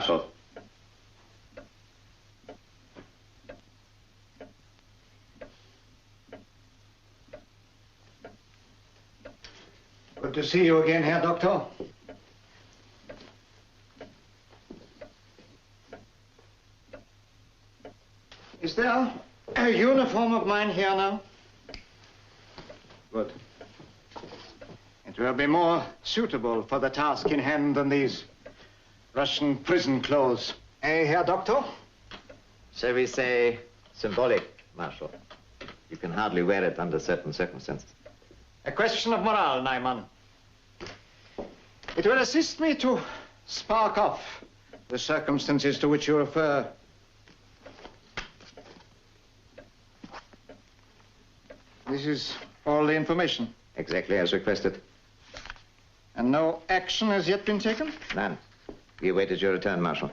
Marshal. Good to see you again, Herr Doctor. Is there a uniform of mine here now? Good. It will be more suitable for the task in hand than these Russian prison clothes. Eh, Herr Doctor? Shall we say symbolic, Marshal? You can hardly wear it under certain circumstances. A question of morale, Neumann. It will assist me to spark off the circumstances to which you refer. This is all the information. Exactly as requested. And no action has yet been taken? None. We awaited your return, Marshal.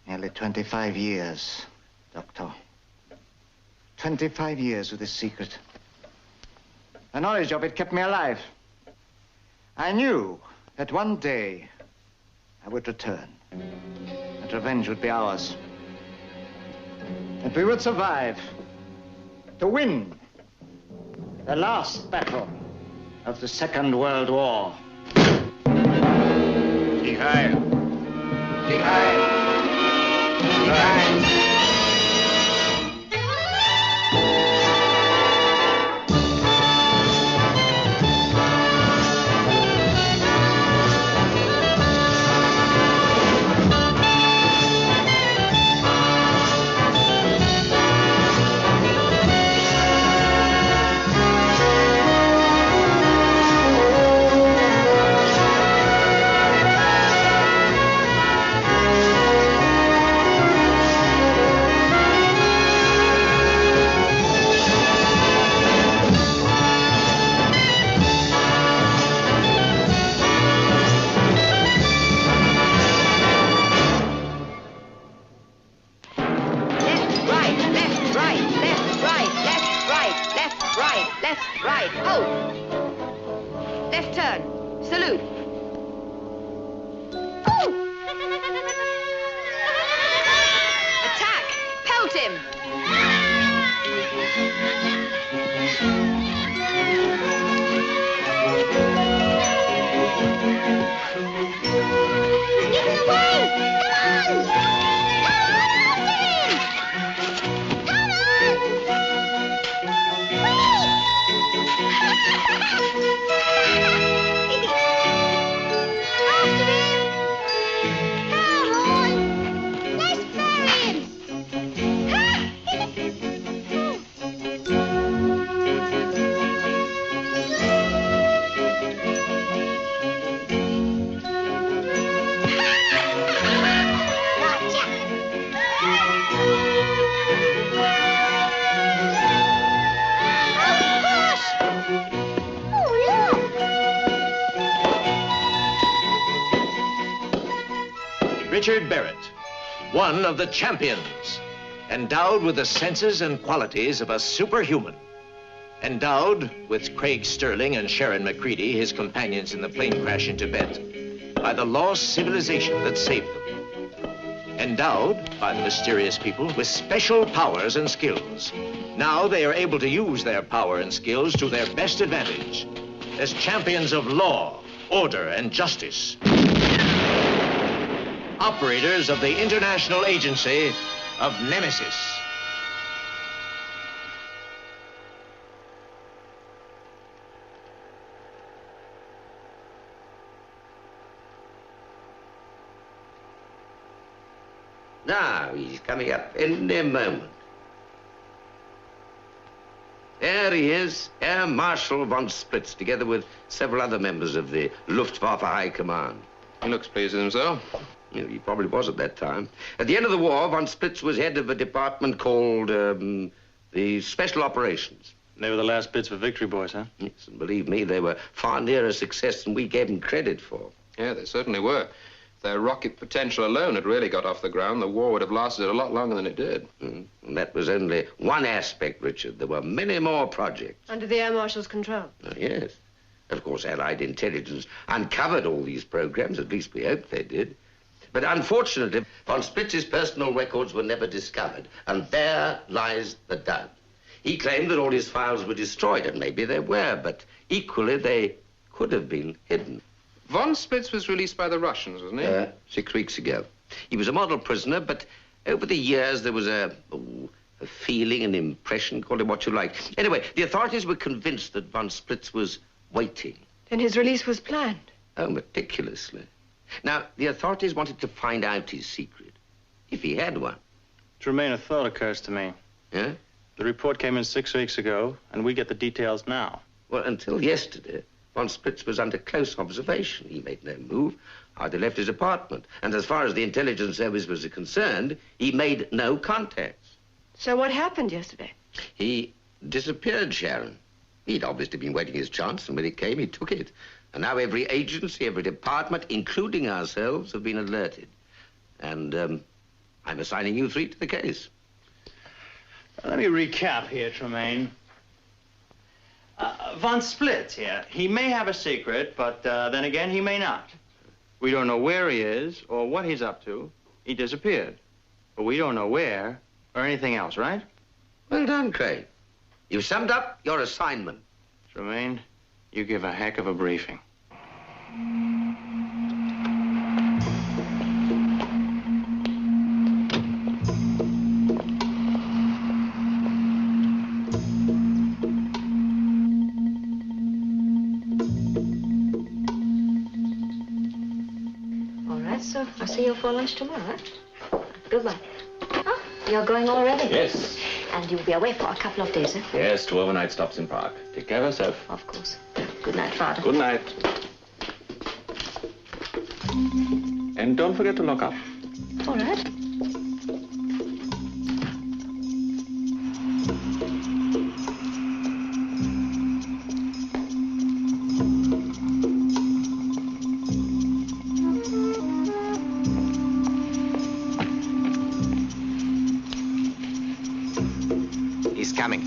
Nearly 25 years, Doctor. 25 years with this secret. The knowledge of it kept me alive. I knew that one day I would return. That revenge would be ours. That we would survive. To win the last battle of the Second World War. Sieg Heil! Sieg Heil! Sieg Heil! Richard Barrett, one of the champions, endowed with the senses and qualities of a superhuman, endowed with Craig Sterling and Sharon McCready, his companions in the plane crash in Tibet, by the lost civilization that saved them, endowed by the mysterious people with special powers and skills. Now they are able to use their power and skills to their best advantage as champions of law, order, and justice. Operators of the International Agency of Nemesis. Now, he's coming up any moment. There he is, Air Marshal von Spritz, together with several other members of the Luftwaffe High Command. He looks pleased with himself. Yeah, he probably was at that time. At the end of the war, von Spritz was head of a department called the Special Operations. They were the last bits of victory, boys, huh? Yes, and believe me, they were far nearer success than we gave them credit for. Yeah, they certainly were. If their rocket potential alone had really got off the ground, the war would have lasted a lot longer than it did. And that was only one aspect, Richard. There were many more projects. Under the Air Marshal's control? Yes. Of course, Allied intelligence uncovered all these programs, at least we hoped they did. But unfortunately, von Splitz's personal records were never discovered, and there lies the doubt. He claimed that all his files were destroyed, and maybe they were, but equally they could have been hidden. Von Splitz was released by the Russians, wasn't he? 6 weeks ago. He was a model prisoner, but over the years there was a feeling, an impression, call it what you like. Anyway, the authorities were convinced that von Splitz was waiting. Then his release was planned. Oh, meticulously. Now, the authorities wanted to find out his secret, if he had one. Tremaine, a thought occurs to me. Yeah? The report came in 6 weeks ago, and we get the details now. Well, until yesterday, von Splitz was under close observation. He made no move, hardly left his apartment. And as far as the intelligence service was concerned, he made no contacts. So what happened yesterday? He disappeared, Sharon. He'd obviously been waiting his chance, and when it came, he took it. And now every agency, every department, including ourselves, have been alerted. And I'm assigning you 3 to the case. Let me recap here, Tremaine. Von Splitz here. He may have a secret, but then again, he may not. We don't know where he is or what he's up to. He disappeared. But we don't know where or anything else, right? Well done, Craig. You've summed up your assignment. Tremaine, you give a heck of a briefing. All right, so I'll see you for lunch tomorrow. Goodbye. Oh, you're going already? Yes. And you'll be away for a couple of days, eh? Yes, 2 overnight stops in Prague. Take care of yourself. Of course. Good night, Father. Good night. And don't forget to lock up. All right. He's coming.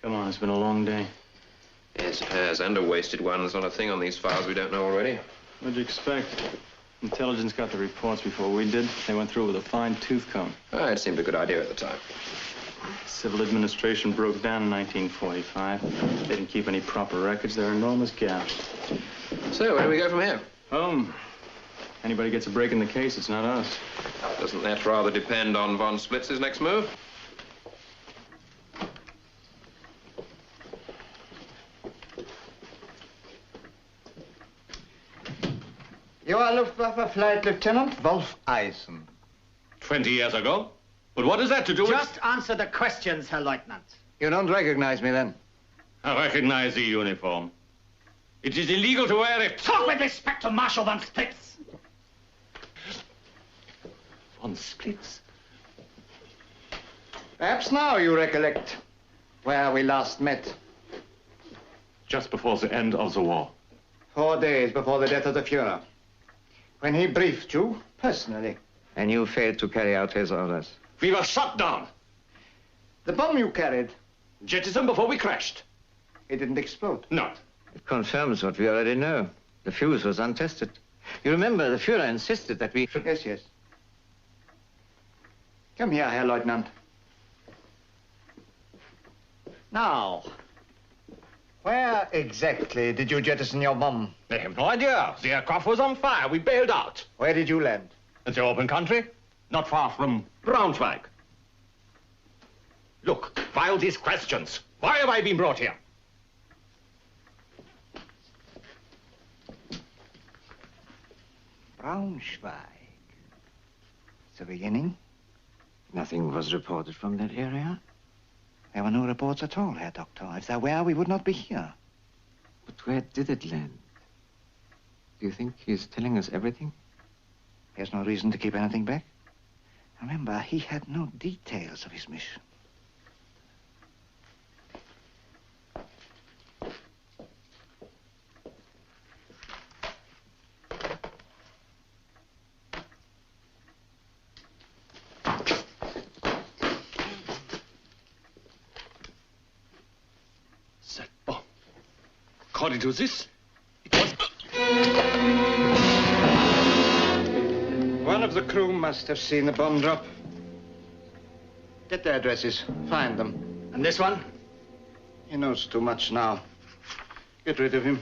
Come on, it's been a long day. Yes, it has, and a wasted one. There's not a thing on these files we don't know already. What'd you expect? Intelligence got the reports before we did. They went through with a fine-tooth comb. Oh, it seemed a good idea at the time. Civil administration broke down in 1945. They didn't keep any proper records. There are enormous gaps. So, where do we go from here? Home. Anybody gets a break in the case, it's not us. Doesn't that rather depend on von Splitz's next move? You are Luftwaffe Flight Lieutenant Wolf Eisen. 20 years ago? But what is that to do with... Just answer the questions, Herr Leutnant. You don't recognize me then? I recognize the uniform. It is illegal to wear it. Talk with respect to Marshal von Splitz. Von Splitz? Perhaps now you recollect where we last met. Just before the end of the war. 4 days before the death of the Fuhrer. When he briefed you personally. And you failed to carry out his orders. We were shot down. The bomb you carried, Jettisoned before we crashed. it didn't explode. Not. It confirms what we already know. The fuse was untested. You remember the Fuhrer insisted that we... Yes, yes. Come here, Herr Leutnant. Now, where exactly did you jettison your bomb? I have no idea. The aircraft was on fire. We bailed out. Where did you land? In the open country, not far from Braunschweig. Look, file these questions. Why have I been brought here? Braunschweig. The beginning? Nothing was reported from that area. There were no reports at all, Herr Doctor. If there were, we would not be here. But where did it land? Do you think he's telling us everything? He has no reason to keep anything back. Remember, he had no details of his mission. That bomb. According to this, it was... One of the crew must have seen the bomb drop. Get their addresses. Find them. And this one? He knows too much now. Get rid of him.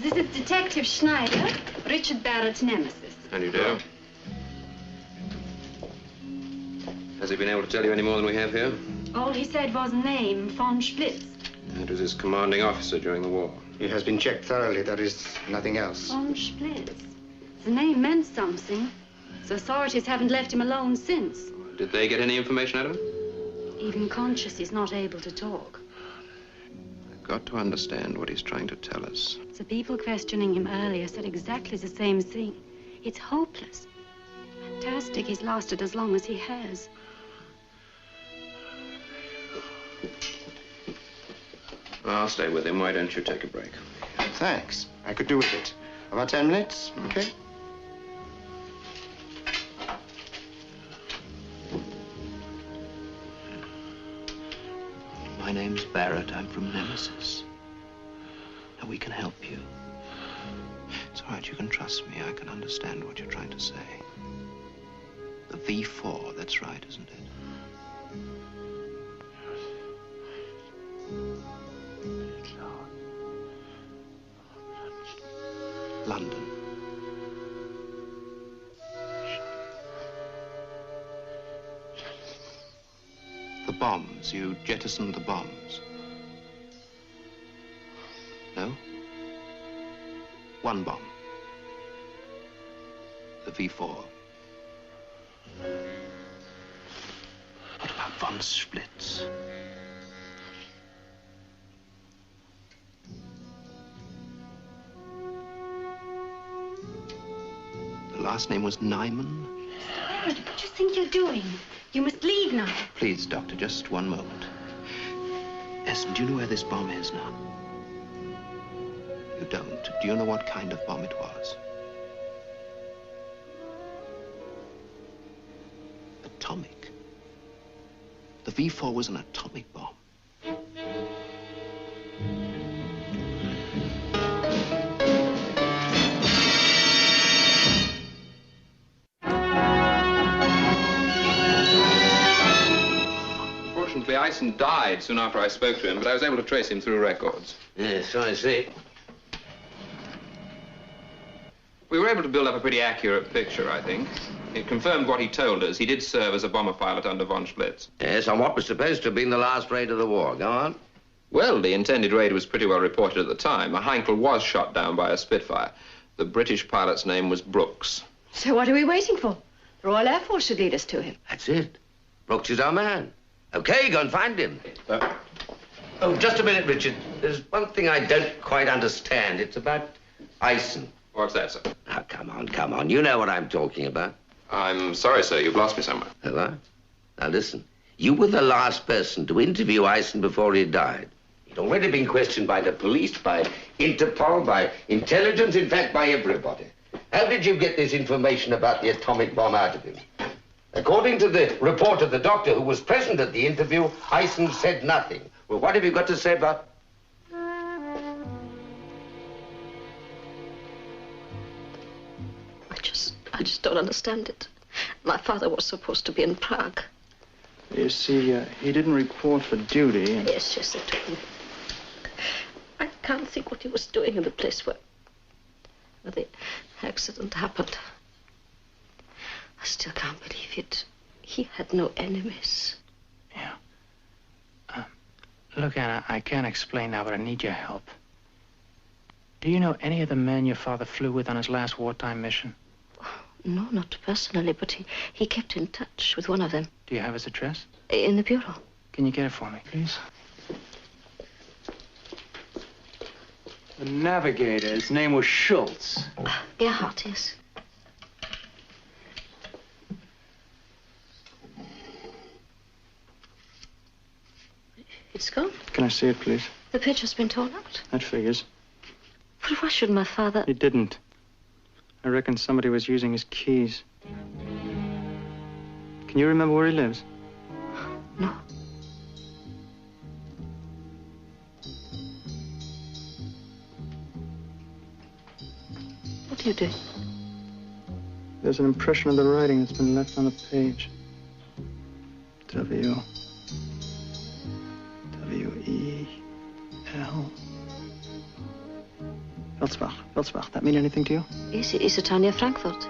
This is Detective Schneider, Richard Barrett's nemesis. How do you do? Has he been able to tell you any more than we have here? All he said was name, von Splitz. That was his commanding officer during the war. He has been checked thoroughly. There is nothing else. Von Splitz. The name meant something. The authorities haven't left him alone since. Did they get any information out of him? Even conscious, he's not able to talk. I've got to understand what he's trying to tell us. The people questioning him earlier said exactly the same thing. It's hopeless. Fantastic he's lasted as long as he has. I'll stay with him. Why don't you take a break? Thanks. I could do with it. About 10 minutes, okay? My name's Barrett. I'm from Nemesis. Now, we can help you. It's all right. You can trust me. I can understand what you're trying to say. The V4, that's right, isn't it? London. The bombs. You jettisoned the bombs. No? One bomb. The V4. What about von Splitz? The last name was Nyman? Barrett, what do you think you're doing? You must leave now. Please, Doctor, just one moment. Essen, do you know where this bomb is now? You don't. Do you know what kind of bomb it was? Atomic. The V4 was an atomic bomb. Unfortunately, Eisen died soon after I spoke to him, but I was able to trace him through records. Yes, I see. We were able to build up a pretty accurate picture, I think. It confirmed what he told us. He did serve as a bomber pilot under von Splitz. Yes, on what was supposed to have been the last raid of the war. Go on. Well, the intended raid was pretty well reported at the time. A Heinkel was shot down by a Spitfire. The British pilot's name was Brooks. So what are we waiting for? The Royal Air Force should lead us to him. That's it. Brooks is our man. Okay, go and find him. Oh, just a minute, Richard. There's one thing I don't quite understand. It's about Eisen. What's that, sir? Now, come on. You know what I'm talking about. I'm sorry, sir. You've lost me somewhere. Have I? Now, listen. You were the last person to interview Eisen before he died. He'd already been questioned by the police, by Interpol, by intelligence, in fact, by everybody. How did you get this information about the atomic bomb out of him? According to the report of the doctor who was present at the interview, Eisen said nothing. Well, what have you got to say about... I just don't understand it. My father was supposed to be in Prague. You see, he didn't report for duty. And... Yes, they took him. I can't think what he was doing in the place where the accident happened. I still can't believe it. He had no enemies. Yeah. Look, Anna, I can't explain now, but I need your help. Do you know any of the men your father flew with on his last wartime mission? No, not personally, but he kept in touch with one of them. Do you have his address? In the bureau. Can you get it for me, please? The navigator, his name was Schultz. Gerhardt, yes. It's gone. Can I see it, please? The picture's been torn out. That figures. But why should my father... He didn't. I reckon somebody was using his keys. Can you remember where he lives? No. What do you do? There's an impression of the writing that's been left on the page. W. W-E-L. Welsbach. Welsbach. That mean anything to you? Yes, it's a town near Frankfurt.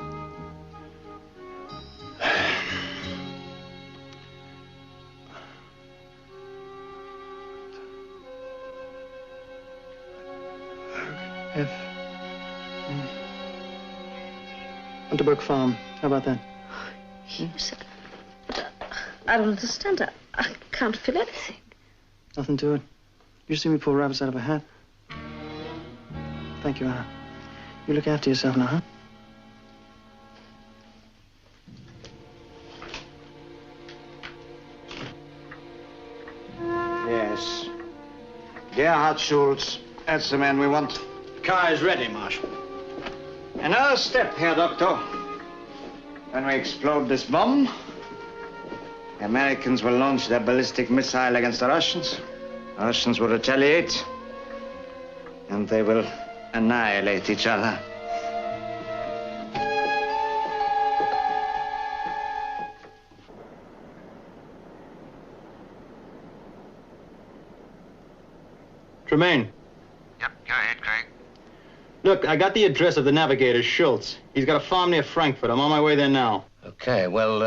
F. Unterberg Farm. How about that? Yes, but I don't understand. I can't feel anything. Nothing to it. You see me pull rabbits out of a hat? Thank you, Anna. You look after yourself now, huh? Yes. Gerhard Schultz. That's the man we want. The car is ready, Marshal. Another step, Herr Doctor. When we explode this bomb, the Americans will launch their ballistic missile against the Russians. The Russians will retaliate, and they will annihilate each other. Tremaine. Yep, go ahead, Craig. Look, I got the address of the navigator, Schultz. He's got a farm near Frankfurt. I'm on my way there now. Okay, well,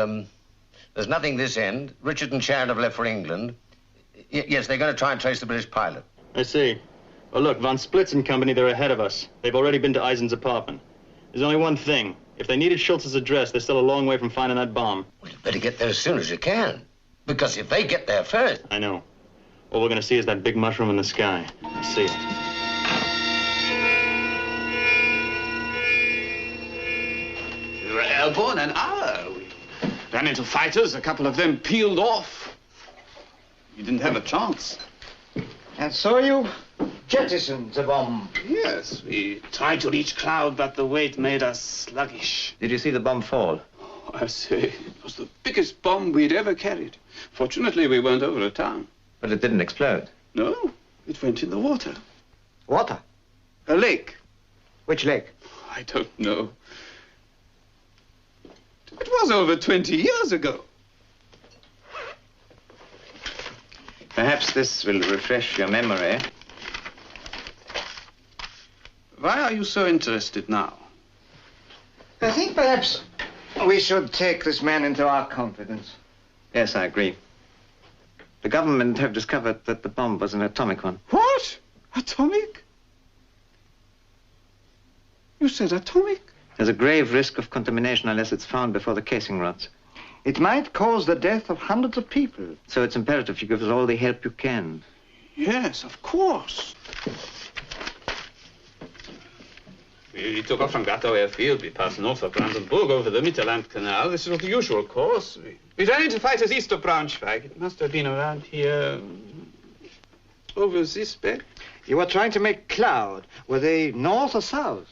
there's nothing this end. Richard and Sharon have left for England. Yes, they're going to try and trace the British pilot. I see. Well, look, Von Splitz and company, they're ahead of us. They've already been to Eisen's apartment. There's only one thing. If they needed Schultz's address, they're still a long way from finding that bomb. Well, you better get there as soon as you can. Because if they get there first... I know. All we're going to see is that big mushroom in the sky. I see it. We were airborne an hour. We ran into fighters. A couple of them peeled off. You didn't have a chance. And so you jettisoned the bomb. Yes, we tried to reach cloud, but the weight made us sluggish. Did you see the bomb fall? Oh, I say, it was the biggest bomb we'd ever carried. Fortunately, we weren't over a town. But it didn't explode. No, it went in the water. Water? A lake. Which lake? I don't know. It was over 20 years ago. Perhaps this will refresh your memory. Why are you so interested now? I think perhaps we should take this man into our confidence. Yes, I agree. The government have discovered that the bomb was an atomic one. What? Atomic? You said atomic? There's a grave risk of contamination unless it's found before the casing rots. It might cause the death of hundreds of people. So it's imperative you give us all the help you can. Yes, of course. We took off from Gatow Airfield. We passed north of Brandenburg over the Mittelland Canal. This was the usual course. We ran into fighters east of Braunschweig. It must have been around here, over this bed. You were trying to make cloud. Were they north or south?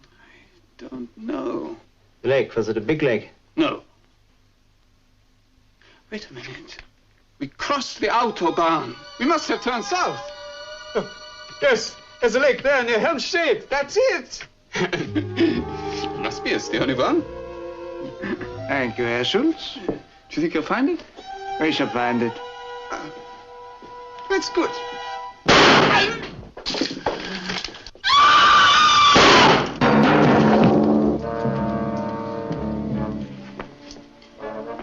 I don't know. The lake, was it a big lake? No. Wait a minute. We crossed the Autobahn. We must have turned south. Oh, yes, there's a lake there near Helmstedt. That's it. Must be, it's the only one. Thank you, Herr Schultz. Do you think you'll find it? We shall find it. That's good.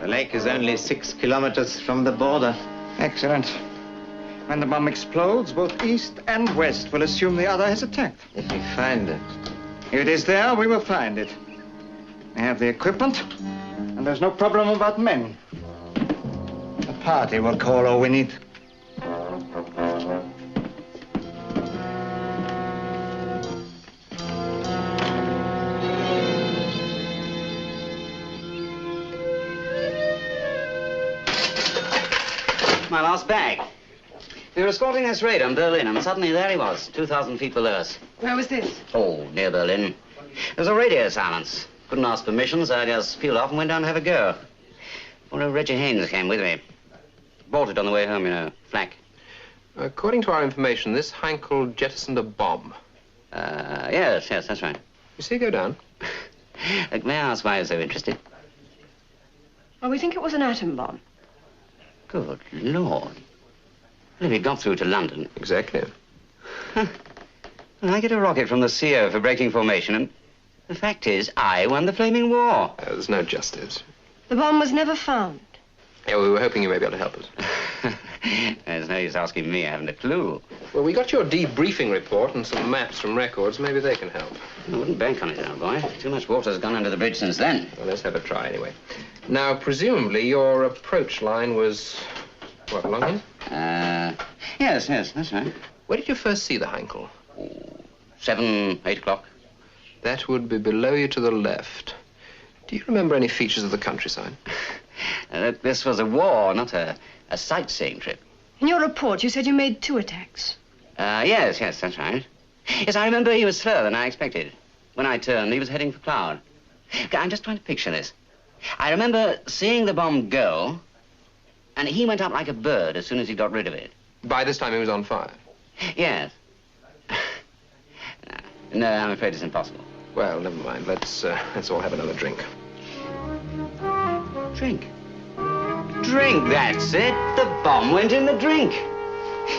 The lake is only 6 kilometers from the border. Excellent. When the bomb explodes, both east and west will assume the other has attacked. If we find it. If it is there, we will find it. We have the equipment, and there's no problem about men. The party will call all we need. My last bag. We were escorting this raid on Berlin, and suddenly there he was, 2,000 feet below us. Where was this? Oh, near Berlin. There was a radio silence. Couldn't ask permission, so I just peeled off and went down to have a go. Poor old Reggie Haynes came with me. Bought it on the way home, you know, flak. According to our information, this Heinkel jettisoned a bomb. Yes, that's right. You see it go down? Look, may I ask why you're so interested? Well, we think it was an atom bomb. Good Lord. Well, if it got through to London... Exactly. Huh. Well, I get a rocket from the CO for breaking formation, and the fact is, I won the flaming war. There's no justice. The bomb was never found. Yeah, we were hoping you may be able to help us. There's no use asking me. I haven't a clue. Well, we got your debriefing report and some maps from records. Maybe they can help. I wouldn't bank on it, old boy. Too much water's gone under the bridge since then. Well, let's have a try anyway. Now, presumably, your approach line was, what, along here? Yes, that's right. Where did you first see the Heinkel? 7, 8 o'clock. That would be below you to the left. Do you remember any features of the countryside? This was a war, not a sightseeing trip. In your report, you said you made 2 attacks. Yes, that's right. Yes, I remember he was slower than I expected. When I turned, he was heading for Cloud. I'm just trying to picture this. I remember seeing the bomb go, and he went up like a bird as soon as he got rid of it. By this time, he was on fire. Yes. No, I'm afraid it's impossible. Well, never mind. Let's all have another drink. Drink? Drink, that's it. The bomb went in the drink.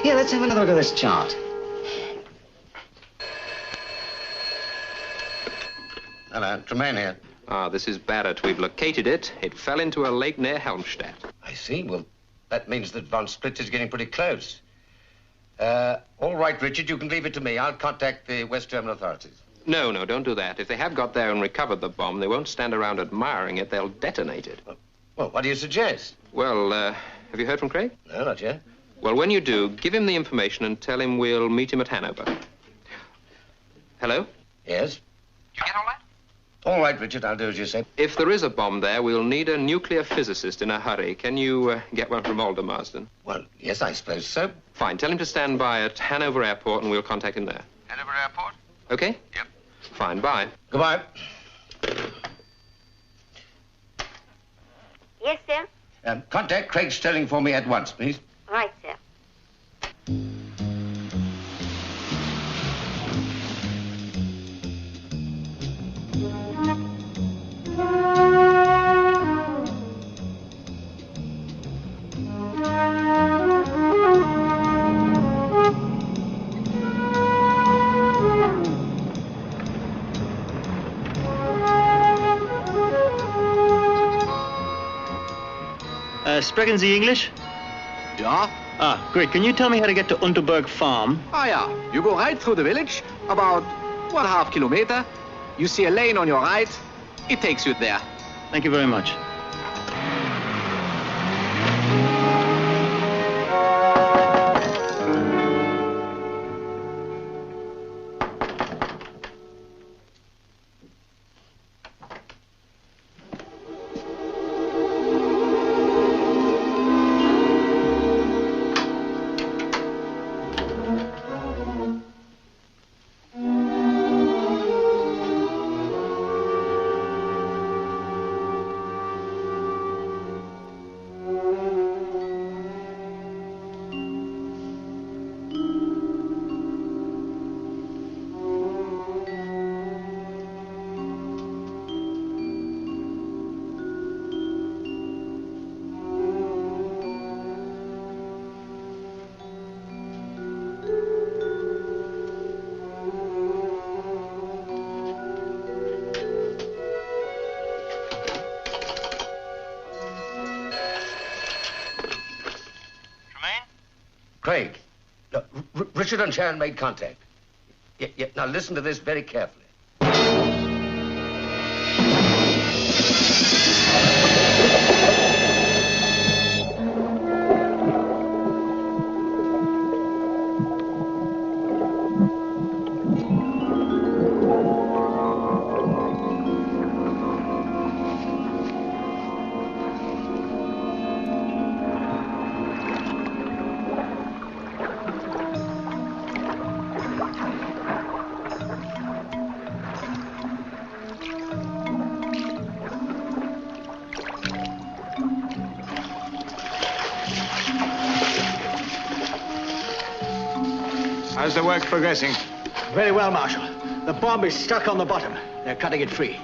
Here, let's have another look at this chart. Hello, Tremaine here. Ah, this is Barrett. We've located it. It fell into a lake near Helmstedt. I see. Well, that means that von Splitz is getting pretty close. All right, Richard, you can leave it to me. I'll contact the West German authorities. No, don't do that. If they have got there and recovered the bomb, they won't stand around admiring it. They'll detonate it. Well, what do you suggest? Well, have you heard from Craig? No, not yet. Well, when you do, give him the information and tell him we'll meet him at Hanover. Hello? Yes? Did you get all that? All right, Richard, I'll do as you say. If there is a bomb there, we'll need a nuclear physicist in a hurry. Can you get one from Alder Marsden? Well, yes, I suppose so. Fine. Tell him to stand by at Hanover Airport and we'll contact him there. Hanover Airport? Okay? Yep. Fine. Bye. Goodbye. Yes, sir. Contact Craig Sterling for me at once, please. Right, sir. Sprechen Sie English? Ja? Ah, great. Can you tell me how to get to Unterberg Farm? Ah, yeah. You go right through the village, about 1.5 kilometer. You see a lane on your right. It takes you there. Thank you very much. Craig, look, Richard and Sharon made contact. Yeah, now listen to this very carefully. How's the work progressing? Very well, Marshal. The bomb is stuck on the bottom. They're cutting it free.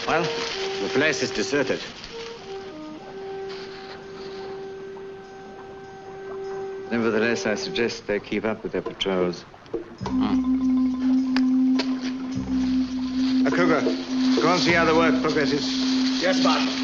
Well, the place is deserted. Nevertheless, I suggest they keep up with their patrols. Kruger, go and see how the work progresses. Yes, Marshal.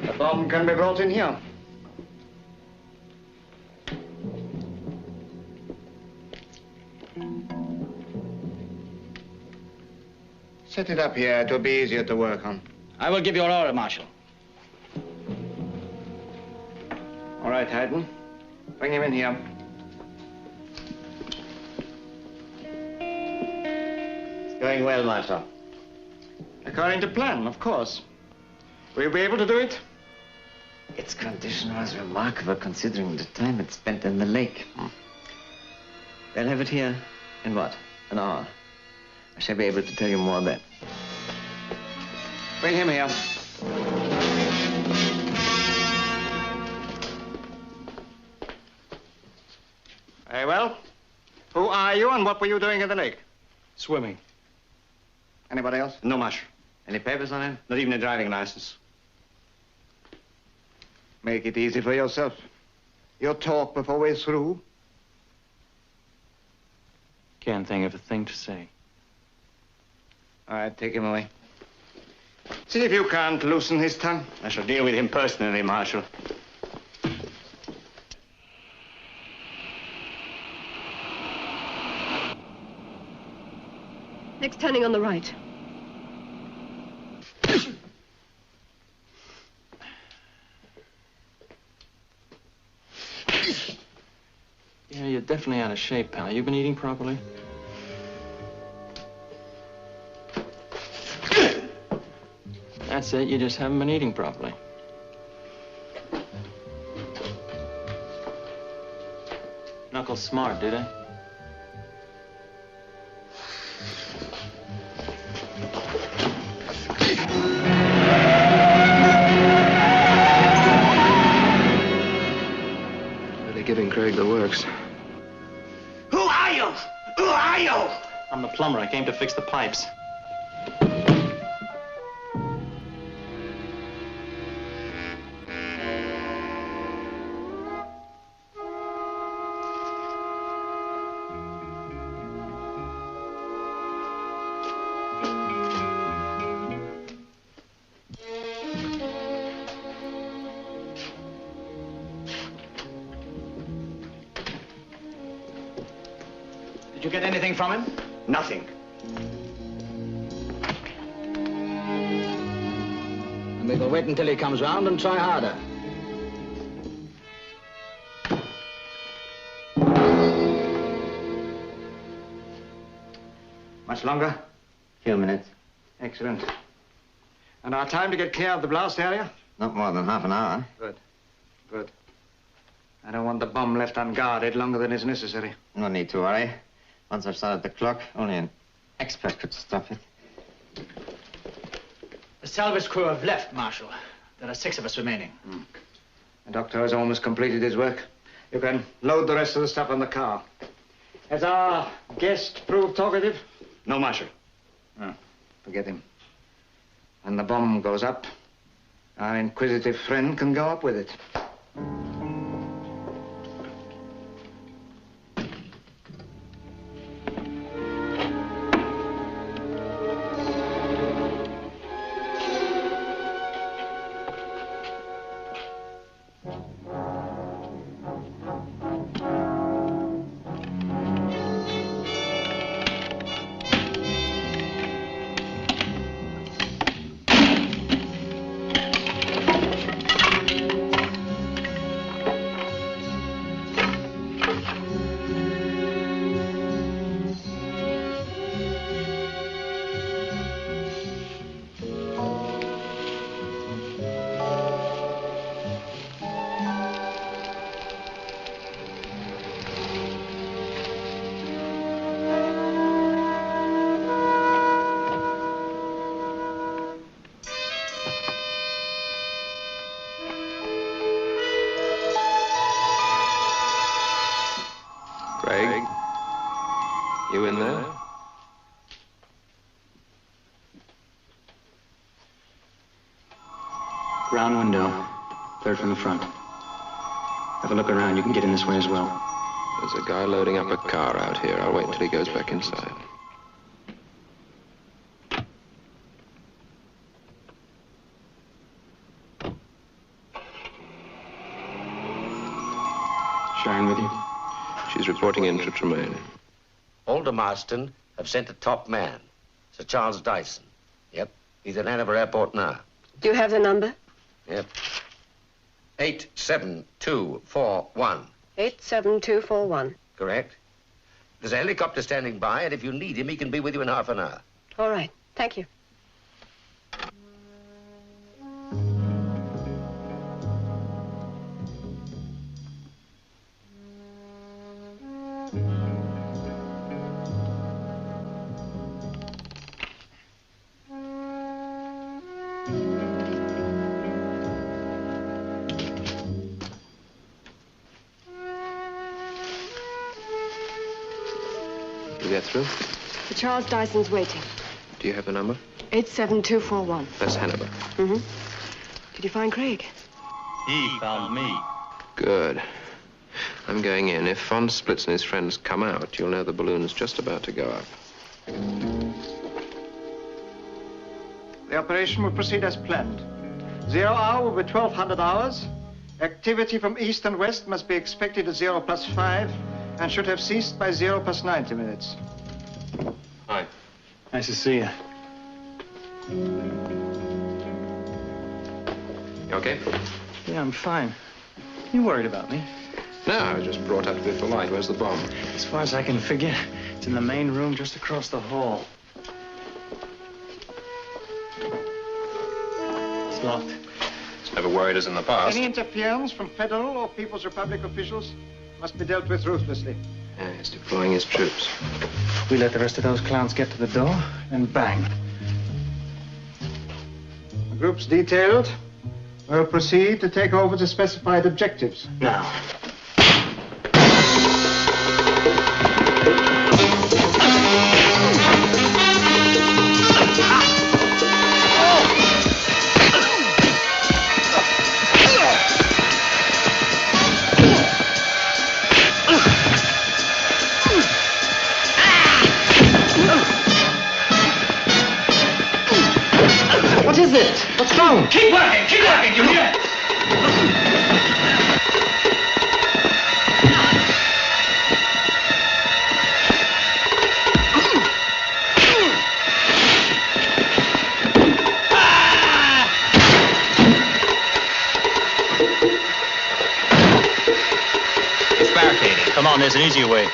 The bomb can be brought in here. Set it up here. It will be easier to work on. I will give you an order, Marshal. All right, Hayden. Bring him in here. It's going well, Marshal. According to plan, of course. Will you be able to do it? Its condition was remarkable considering the time it spent in the lake. They'll have it here in what? An hour. I shall be able to tell you more then. Bring him here. Very well. Who are you and what were you doing in the lake? Swimming. Anybody else? No, Marshal. Any papers on him? Not even a driving license. Make it easy for yourself. Your talk before we're through. Can't think of a thing to say. All right, take him away. See if you can't loosen his tongue. I shall deal with him personally, Marshal. Next turning on the right. Yeah, you're definitely out of shape, pal. You been eating properly? That's it. You just haven't been eating properly. Knuckles smart, did I? Really giving Craig the works. Who are you? Who are you? I'm the plumber. I came to fix the pipes. Did you get anything from him? Nothing. And we will wait until he comes round and try harder. Much longer? Few minutes. Excellent. And our time to get clear of the blast area? Not more than half an hour. Good. Good. I don't want the bomb left unguarded longer than is necessary. No need to worry. Once I've started the clock, only an expert could stop it. The salvage crew have left, Marshal. There are 6 of us remaining. The doctor has almost completed his work. You can load the rest of the stuff on the car. Has our guest proved talkative? No, Marshal. Oh, forget him. When the bomb goes up, our inquisitive friend can go up with it. Ground window. Third from the front. Have a look around. You can get in this way as well. There's a guy loading up a car out here. I'll wait till he goes back inside. Sharon with you? She's reporting in to Tremaine. Alder Marston have sent a top man, Sir Charles Dyson. Yep, he's at Hanover Airport now. Do you have the number? Yep. 87241. 87241. Correct. There's a helicopter standing by, and if you need him, he can be with you in half an hour. All right. Thank you. You get through? Sir Charles Dyson's waiting. Do you have the number? 87241. That's Hanover. Mm-hmm. Did you find Craig? He found me. Good. I'm going in. If Von Splitz and his friends come out, you'll know the balloon's just about to go up. The operation will proceed as planned. 0 hour will be 1200 hours. Activity from east and west must be expected at 0+5 and should have ceased by 0+90 minutes. Hi. Nice to see you. You okay? Yeah, I'm fine. You worried about me? No, I was just brought up to the light. Where's the bomb? As far as I can figure, it's in the main room just across the hall. It's locked. It's never worried us in the past. Any interference from Federal or People's Republic officials must be dealt with ruthlessly. Yeah, he's deploying his troops. We let the rest of those clowns get to the door, and bang. The groups detailed will proceed to take over the specified objectives. Now. What is it? What's wrong? Keep working, you hear? It's barricaded. Come on, there's an easier way.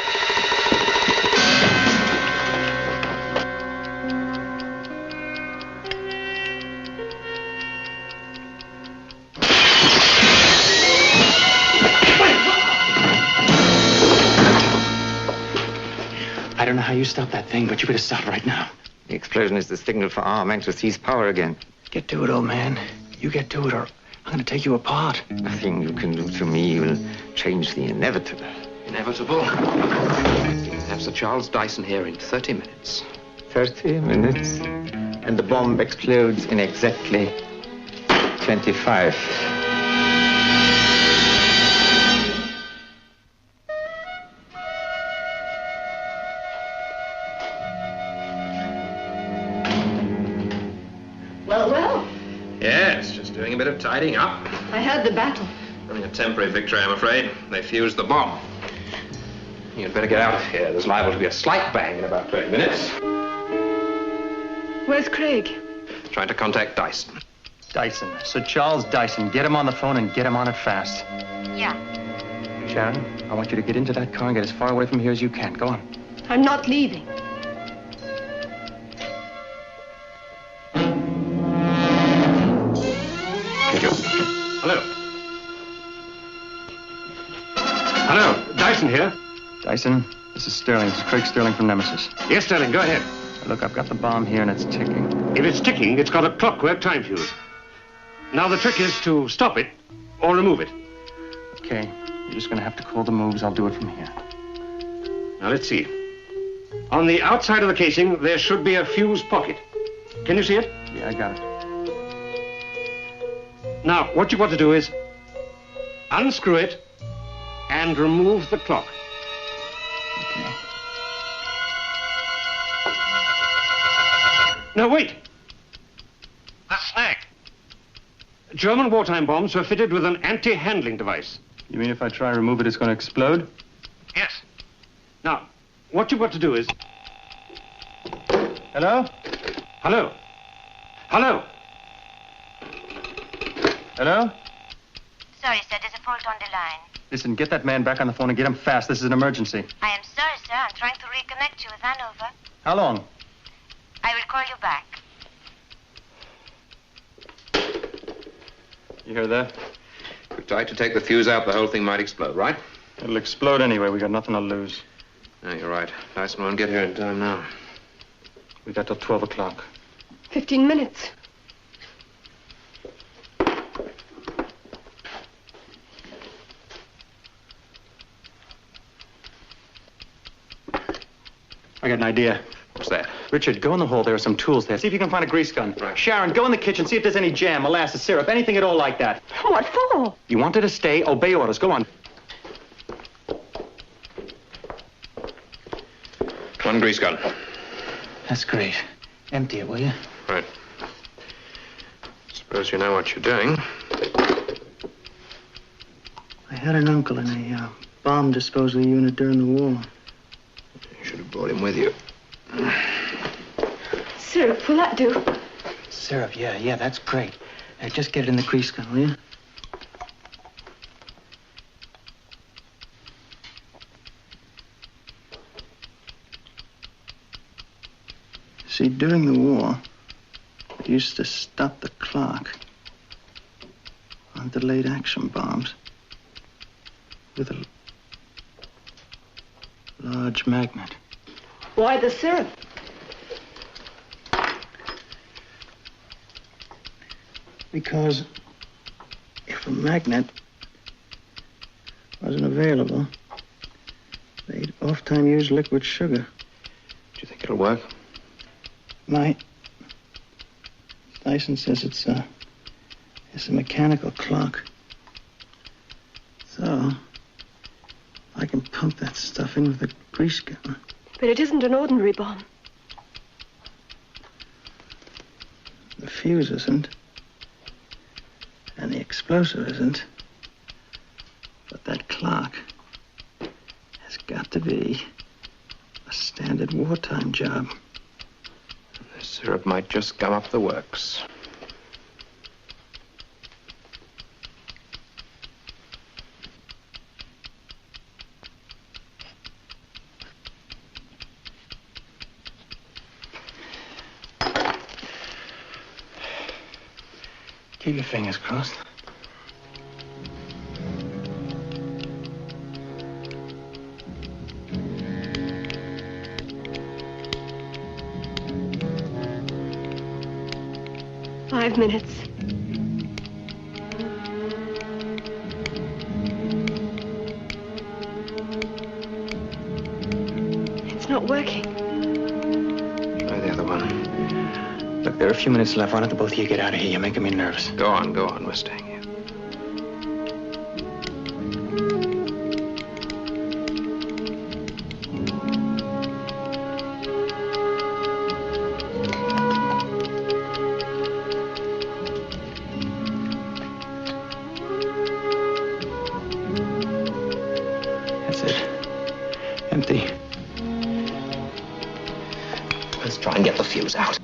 I don't know how you stop that thing, but you better stop right now. The explosion is the signal for our men to seize power again. Get to it, old man. You get to it, or I'm gonna take you apart. Nothing you can do to me will change the inevitable. Inevitable. You have Sir Charles Dyson here in 30 minutes. 30 minutes, and the bomb explodes in exactly 25. Well. Yes, just doing a bit of tidying up. I heard the battle. Only a temporary victory, I'm afraid. They fused the bomb. You'd better get out of here. There's liable to be a slight bang in about 20 minutes. Where's Craig? Trying to contact Dyson. Dyson. Sir Charles Dyson. Get him on the phone and get him on it fast. Yeah. Sharon, I want you to get into that car and get as far away from here as you can. Go on. I'm not leaving. Thank you. Hello. Hello, Dyson here. Dyson, this is Sterling. This is Craig Sterling from Nemesis. Yes, Sterling, go ahead. Look, I've got the bomb here and it's ticking. If it's ticking, it's got a clockwork time fuse. Now the trick is to stop it or remove it. Okay, you're just gonna have to call the moves. I'll do it from here. Now let's see. On the outside of the casing, there should be a fuse pocket. Can you see it? Yeah, I got it. Now, what you've got to do is unscrew it and remove the clock. Okay. No, wait. The snag. German wartime bombs were fitted with an anti-handling device. You mean if I try to remove it, it's going to explode? Yes. Now, what you've got to do is... Hello? Hello? Hello? Hello? Sorry, sir, there's a fault on the line. Listen, get that man back on the phone and get him fast. This is an emergency. I am sorry, sir. I'm trying to reconnect you with Hanover. How long? I will call you back. You hear that? If we try to take the fuse out, the whole thing might explode, right? It'll explode anyway. We got nothing to lose. No, you're right. Dyson won't get here in time now. We got till 12 o'clock. 15 minutes. I got an idea. What's that? Richard, go in the hall. There are some tools there. See if you can find a grease gun. Right. Sharon, go in the kitchen. See if there's any jam, molasses, syrup, anything at all like that. What for? You wanted to stay. Obey orders. Go on. One grease gun. That's great. Empty it, will you? Right. Suppose you know what you're doing. I had an uncle in a bomb disposal unit during the war. You should have brought him with you. Syrup, will that do? Syrup, yeah, that's great. Just get it in the grease gun, will you? See, during the war, they used to stop the clock on delayed action bombs with a large magnet. Why the syrup? Because if a magnet wasn't available, they'd oft-time use liquid sugar. Do you think it'll work? Might. Dyson says it's a mechanical clock. So, I can pump that stuff in with a grease gun. But it isn't an ordinary bomb. The fuse isn't. And the explosive isn't. But that clock has got to be a standard wartime job. The syrup might just gum up the works. Keep your fingers crossed. Five minutes. It's not working. Try the other one. Look, there are a few minutes left. Why don't the both of you get out of here? You're making me nervous. Go on. We're staying here. That's it. Empty. Let's try and get the fuse out.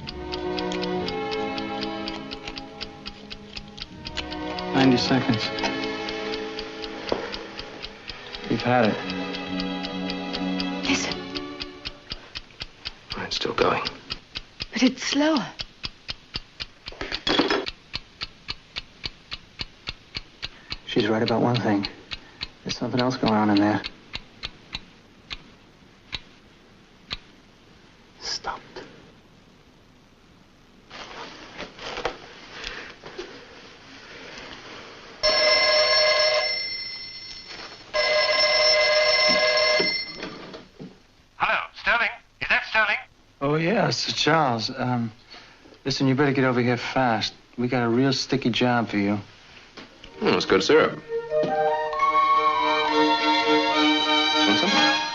90 seconds. We've had it. Listen. It's still going. But it's slower. She's right about one thing. There's something else going on in there. Stopped. Oh, yeah, Sir Charles. Listen, you better get over here fast. We got a real sticky job for you. It's good syrup. Want some?